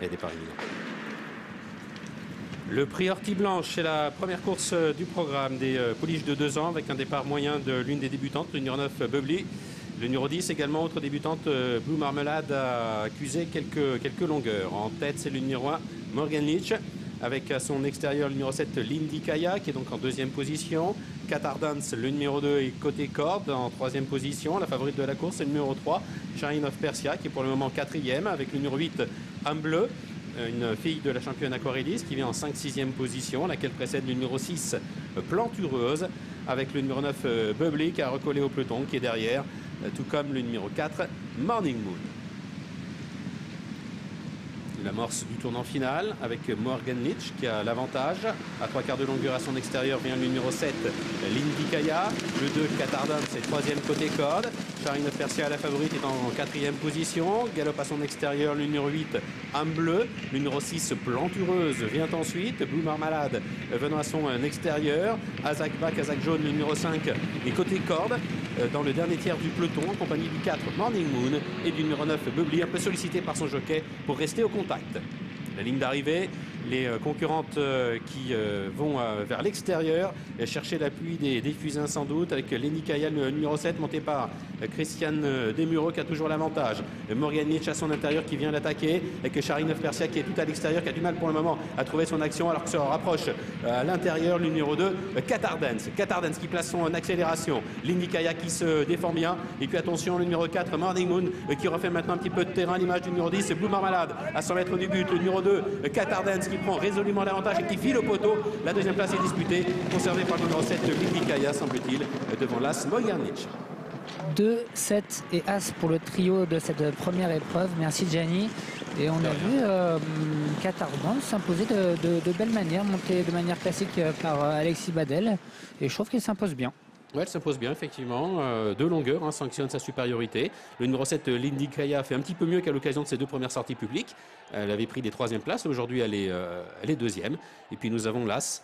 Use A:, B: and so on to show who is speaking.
A: Et départ imminent. Le prix Horty Blanche, c'est la première course du programme des pouliches de 2 ans avec un départ moyen de l'une des débutantes, le numéro 9 Bubbly. Le numéro 10 également, autre débutante, Blue Marmelade, a accusé quelques longueurs. En tête, c'est le numéro 1 Morgan Leach avec à son extérieur le numéro 7 Lindy Kaya qui est donc en deuxième position. Qatar Dance, le numéro 2 est côté corde en troisième position. La favorite de la course, c'est le numéro 3 Shine of Persia qui est pour le moment quatrième avec le numéro 8 Âme Bleue. Une fille de la championne aquarelliste qui vient en 5-6e position, laquelle précède le numéro 6 Plantureuse, avec le numéro 9 Bubbly qui a recollé au peloton, qui est derrière, tout comme le numéro 4 Morning Moon. L'amorce du tournant final avec Morgan Leach qui a l'avantage. À 3/4 de longueur à son extérieur vient le numéro 7 Lindy Kaya. Le 2 Qatar Dance c'est troisième côté corde. Shine of Persia, la favorite, est en 4e position. Galope à son extérieur le numéro 8 Âme Bleue. Le numéro 6 Plantureuse vient ensuite. Blue Marmalade venant à son extérieur. Azak Bak, Azak Jaune, le numéro 5 et côté corde. Dans le dernier tiers du peloton, en compagnie du 4 Morning Moon et du numéro 9 Bubbly, un peu sollicité par son jockey pour rester au contact. La ligne d'arrivée, les concurrentes qui vont vers l'extérieur chercher l'appui des fusains sans doute avec Lenny Kaya, le numéro 7 monté par Christiane Desmureaux qui a toujours l'avantage. Morgan Leach à son intérieur qui vient l'attaquer avec Shine of Persia qui est tout à l'extérieur, qui a du mal pour le moment à trouver son action alors que se rapproche à l'intérieur le numéro 2 Qatar Dance qui place son accélération. Lenny Kaya qui se défend bien et puis attention le numéro 4 Morning Moon qui refait maintenant un petit peu de terrain à l'image du numéro 10 Blue Marmalade à 100 mètres du but. Le numéro 2 Qatar Dance qui prend résolument l'avantage et qui file au poteau. La deuxième place est disputée, conservée par le numéro 7 Lindy Kaya, semble-t-il, devant l'As Morgan Leach.
B: 2, 7 et As pour le trio de cette première épreuve. Merci Gianni. Et on a vu Qatar Dance s'imposer de belle manière, monter de manière classique par Alexis Badel. Et je trouve qu'il s'impose bien.
A: Ouais, elle s'impose bien, effectivement. De longueur, sanctionne sa supériorité. Le numéro 7, Lindy Kaya, fait un petit peu mieux qu'à l'occasion de ses 2 premières sorties publiques. Elle avait pris des 3e places. Aujourd'hui, elle est 2e. Et puis nous avons l'As,